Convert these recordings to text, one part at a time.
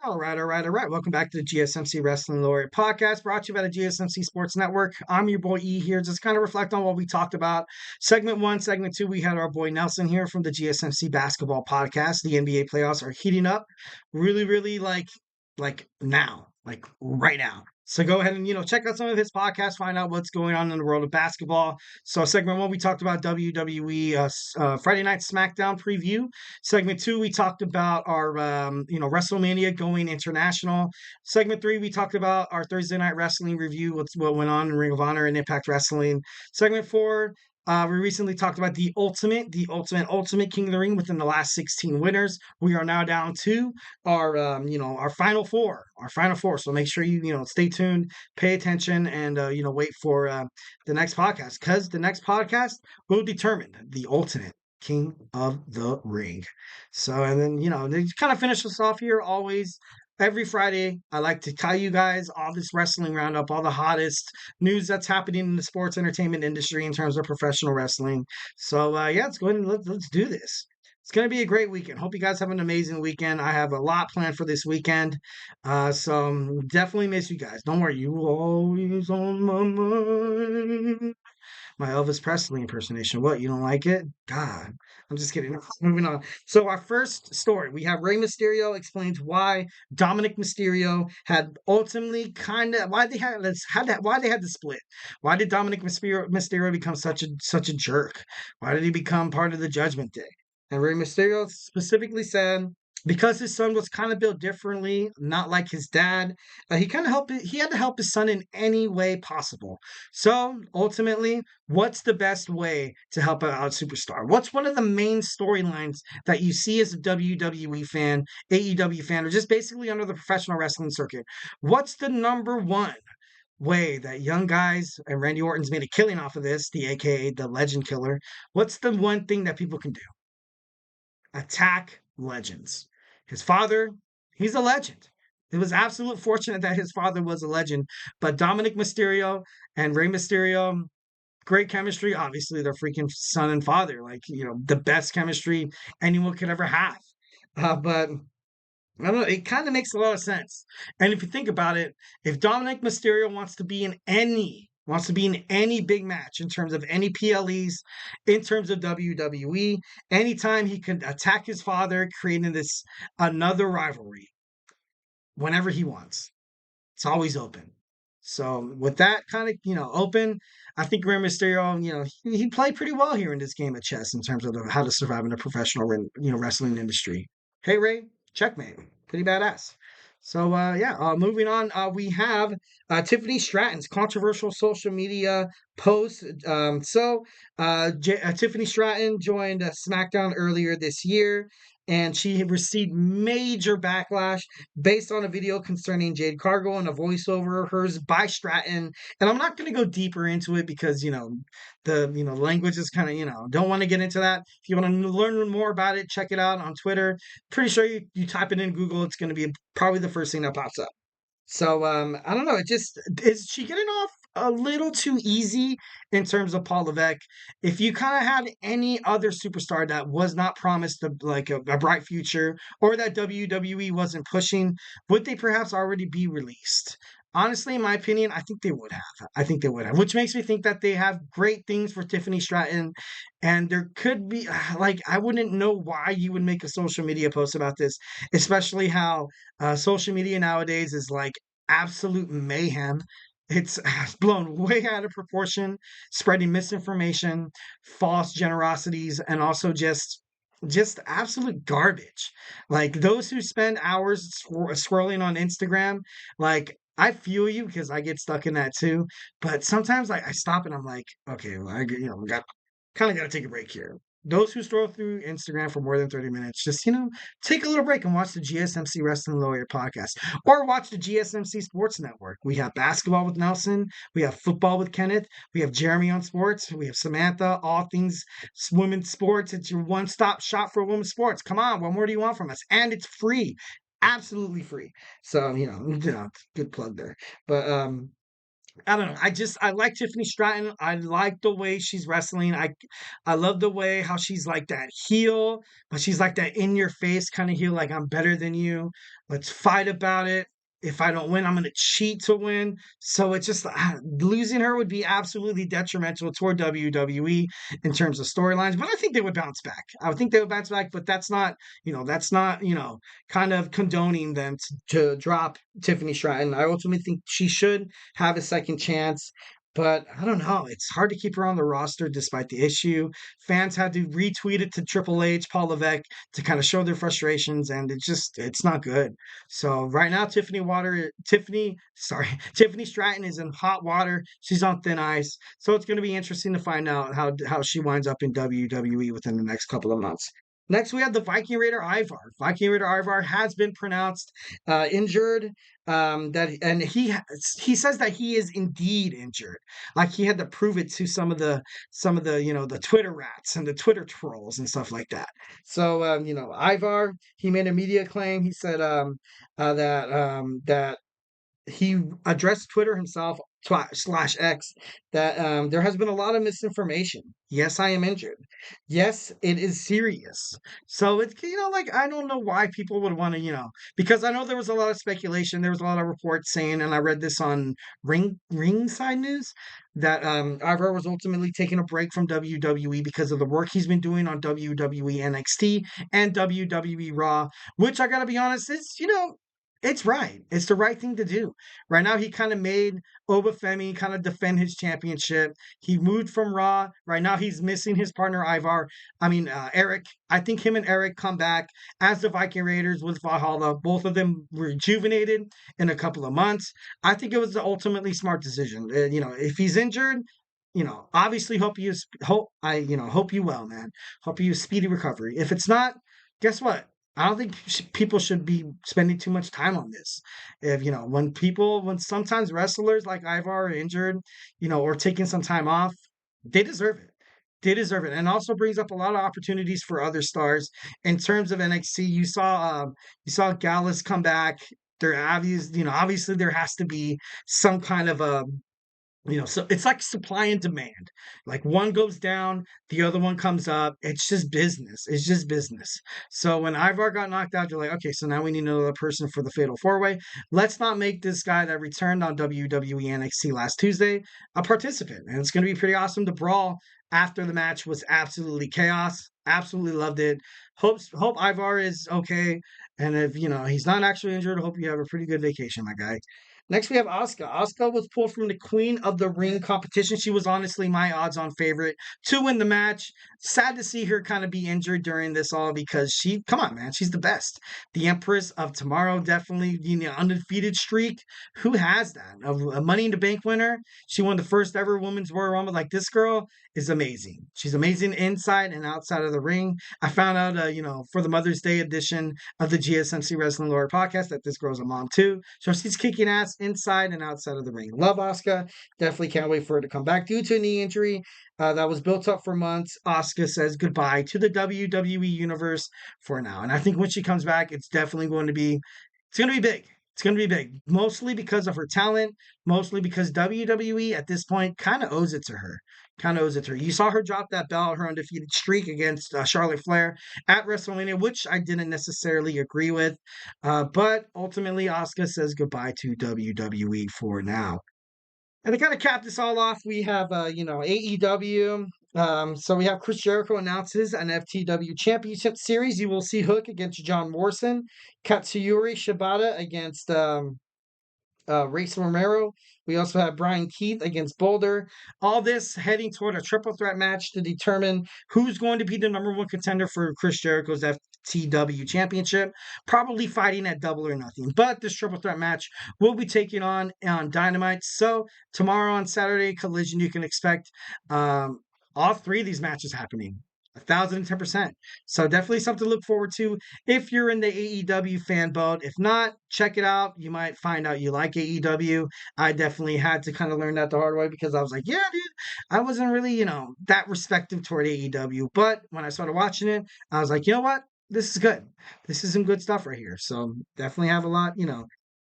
All right. Welcome back to the GSMC Wrestling Laureate Podcast, brought to you by the GSMC Sports Network. I'm your boy E here, just kind of reflect on what we talked about. Segment 1, Segment 2, we had our boy Nelson here from the GSMC Basketball Podcast. The NBA playoffs are heating up really like now, like right now. So go ahead and, check out some of his podcasts, find out what's going on in the world of basketball. So segment 1, we talked about WWE Friday Night SmackDown preview. Segment 2, we talked about our, WrestleMania going international. Segment 3, we talked about our Thursday Night Wrestling review, what went on in Ring of Honor and Impact Wrestling. Segment 4, we recently talked about the ultimate King of the Ring within the last 16 winners. We are now down to our final four. So make sure you stay tuned, pay attention, and wait for the next podcast, because the next podcast will determine the ultimate King of the Ring. So, and then they kind of finish us off here always. Every Friday, I like to tell you guys all this wrestling roundup, all the hottest news that's happening in the sports entertainment industry in terms of professional wrestling. So, let's go ahead and let's do this. It's going to be a great weekend. Hope you guys have an amazing weekend. I have a lot planned for this weekend. So definitely miss you guys. Don't worry. You always on my mind. My Elvis Presley impersonation. What? You don't like it? God. I'm just kidding. Moving on. So our first story, we have Rey Mysterio explains why Dominic Mysterio had ultimately why they had the split. Why did Dominic Mysterio become such a jerk? Why did he become part of the Judgment Day? And Rey Mysterio specifically said because his son was kind of built differently, not like his dad, he had to help his son in any way possible. So ultimately, what's the best way to help out a superstar? What's one of the main storylines that you see as a WWE fan, AEW fan, or just basically under the professional wrestling circuit? What's the number one way that young guys, and Randy Orton's made a killing off of this, the AKA the Legend Killer? What's the one thing that people can do? Attack legends. His father, he's a legend. It was absolute fortunate that his father was a legend, but Dominic Mysterio and Rey Mysterio, great chemistry. Obviously, they're freaking son and father, the best chemistry anyone could ever have. But I don't know, it kind of makes a lot of sense. And if you think about it, if Dominic Mysterio wants to be in any big match in terms of any PLEs, in terms of WWE, anytime he can attack his father, creating this another rivalry whenever he wants. It's always open. So with that kind of open, I think Rey Mysterio, he played pretty well here in this game of chess in terms of how to survive in the professional wrestling industry. Hey Ray, checkmate, pretty badass. So moving on, we have Tiffany Stratton's controversial social media post. Tiffany Stratton joined SmackDown earlier this year, and she received major backlash based on a video concerning Jade Cargill and a voiceover of hers by Stratton. And I'm not going to go deeper into it because, the language is kind of, don't want to get into that. If you want to learn more about it, check it out on Twitter. Pretty sure you type it in Google, it's going to be probably the first thing that pops up. So I don't know. Is she getting off a little too easy in terms of Paul Levesque? If you kind of had any other superstar that was not promised a bright future, or that WWE wasn't pushing, would they perhaps already be released? Honestly, in my opinion, I think they would have. Which makes me think that they have great things for Tiffany Stratton. And there could be, I wouldn't know why you would make a social media post about this, especially how social media nowadays is like absolute mayhem. It's blown way out of proportion, spreading misinformation, false generosities, and also just absolute garbage. Like those who spend hours scrolling on Instagram, I feel you because I get stuck in that too. But sometimes I stop and I'm like, okay, well, we got to take a break here. Those who scroll through Instagram for more than 30 minutes, just, take a little break and watch the GSMC Wrestling Laureate Podcast or watch the GSMC Sports Network. We have basketball with Nelson. We have football with Kenneth. We have Jeremy on sports. We have Samantha, all things women's sports. It's your one-stop shop for women's sports. Come on, what more do you want from us? And it's free. Absolutely free. So, good plug there. But, I don't know. I like Tiffany Stratton. I like the way she's wrestling. I love the way how she's like that heel, but she's like that in your face kind of heel, like I'm better than you. Let's fight about it. If I don't win, I'm gonna cheat to win. So it's just losing her would be absolutely detrimental toward WWE in terms of storylines. But I think they would bounce back. I would think they would bounce back, but that's not, kind of condoning them to drop Tiffany Stratton. I ultimately think she should have a second chance. But I don't know. It's hard to keep her on the roster despite the issue. Fans had to retweet it to Triple H, Paul Levesque to kind of show their frustrations, and it's not good. So right now, Tiffany Stratton is in hot water. She's on thin ice. So it's going to be interesting to find out how she winds up in WWE within the next couple of months. Next, we have the Viking Raider Ivar. Viking Raider Ivar has been pronounced injured. He says that he is indeed injured. Like he had to prove it to some of the the Twitter rats and the Twitter trolls and stuff like that. So Ivar, he made a media claim. He said that he addressed Twitter himself slash X that there has been a lot of misinformation. Yes, I am injured. Yes, it is serious. So it's like I don't know why people would want to because I know there was a lot of speculation. There was a lot of reports saying, and I read this on Ringside News that Ivar was ultimately taking a break from WWE because of the work he's been doing on WWE NXT and WWE Raw, which I gotta be honest, it's right. It's the right thing to do. Right now, he kind of made Obafemi kind of defend his championship. He moved from Raw. Right now, he's missing his partner Ivar. Eric. I think him and Eric come back as the Viking Raiders with Valhalla. Both of them rejuvenated in a couple of months. I think it was the ultimately smart decision. If he's injured, obviously hope you well, man. Hope you speedy recovery. If it's not, guess what? I don't think people should be spending too much time on this. If when sometimes wrestlers like Ivar are injured, or taking some time off, they deserve it. They deserve it, and also brings up a lot of opportunities for other stars in terms of NXT. You saw Gallus come back. Obviously there has to be some kind of a so it's like supply and demand. Like one goes down, the other one comes up. It's just business. It's just business. So when Ivar got knocked out, you're like, okay, so now we need another person for the Fatal Four Way. Let's not make this guy that returned on WWE NXT last Tuesday a participant. And it's going to be pretty awesome. The brawl after the match was absolutely chaos. Absolutely loved it. Hope Ivar is okay. And if he's not actually injured, I hope you have a pretty good vacation, my guy. Next, we have Asuka. Asuka was pulled from the Queen of the Ring competition. She was honestly my odds-on favorite to win the match. Sad to see her kind of be injured during this all because come on, man, she's the best. The Empress of Tomorrow, definitely, undefeated streak. Who has that? A Money in the Bank winner. She won the first ever Women's Royal Rumble. Like this girl is amazing. She's amazing inside and outside of the ring. I found out, for the Mother's Day edition of the GSMC Wrestling Laureate Podcast that this girl's a mom too. So she's kicking ass inside and outside of the ring. Love Asuka. Definitely can't wait for her to come back due to a knee injury that was built up for months. Asuka says goodbye to the WWE universe for now. And I think when she comes back, it's going to be big. It's going to be big, mostly because of her talent, mostly because WWE at this point kind of owes it to her. You saw her drop that belt, her undefeated streak against Charlotte Flair at WrestleMania, which I didn't necessarily agree with. But ultimately, Asuka says goodbye to WWE for now. And to kind of cap this all off, we have, AEW. So we have Chris Jericho announces an FTW Championship Series. You will see Hook against John Morrison, Katsuyori Shibata against Race Romero. We also have Brian Keith against Boulder. All this heading toward a triple threat match to determine who's going to be the number one contender for Chris Jericho's FTW Championship. Probably fighting at Double or Nothing. But this triple threat match will be taking on Dynamite. So tomorrow on Saturday, Collision, you can expect all three of these matches happening. 1,010%. So definitely something to look forward to if you're in the AEW fan boat. If not, check it out. You might find out you like AEW. I definitely had to kind of learn that the hard way because I was like, yeah, dude, I wasn't really, that respective toward AEW. But when I started watching it, I was like, you know what? This is good. This is some good stuff right here. So definitely have a lot,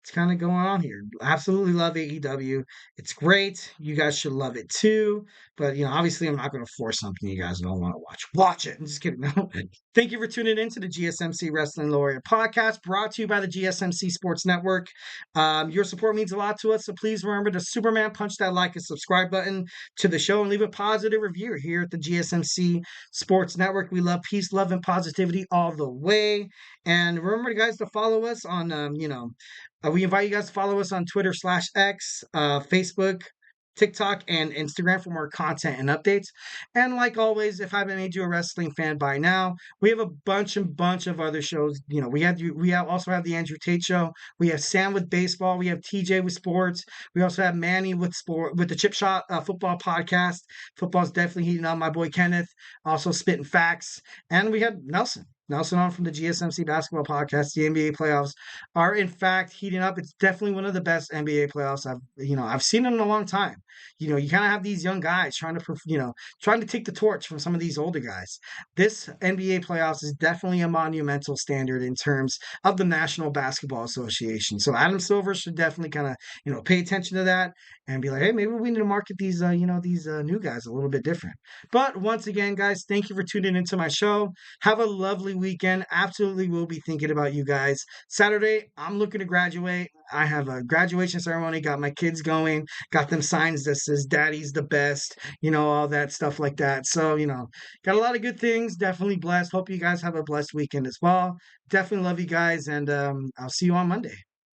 it's kind of going on here. Absolutely love AEW. It's great. You guys should love it too. But obviously, I'm not going to force something you guys don't want to watch. Watch it. I'm just kidding. No. Thank you for tuning in to the GSMC Wrestling Laureate Podcast, brought to you by the GSMC Sports Network. Your support means a lot to us, so please remember to Superman punch that like and subscribe button to the show and leave a positive review here at the GSMC Sports Network. We love peace, love, and positivity all the way. And remember, guys, to follow us on, we invite you guys to follow us on Twitter/X, Facebook, TikTok, and Instagram for more content and updates. And like always, if I haven't made you a wrestling fan by now, we have a bunch of other shows. Also have the Andrew Tate Show. We have Sam with baseball. We have TJ with sports. We also have Manny with the Chip Shot Football Podcast. Football's definitely heating up. My boy Kenneth also spitting facts, and we have Nelson on from the GSMC Basketball Podcast. The NBA playoffs are in fact heating up. It's definitely one of the best NBA playoffs I've seen in a long time. You kind of have these young guys trying to take the torch from some of these older guys. This NBA playoffs is definitely a monumental standard in terms of the National Basketball Association. So Adam Silver should definitely kind of pay attention to that and be like, hey, maybe we need to market these new guys a little bit different. But once again, guys, thank you for tuning into my show. Have a lovely weekend. Absolutely will be thinking about you guys. Saturday, I'm looking to graduate. I have a graduation ceremony, got my kids going, got them signs that says daddy's the best, all that stuff like that. So, got a lot of good things. Definitely blessed. Hope you guys have a blessed weekend as well. Definitely love you guys, and I'll see you on Monday.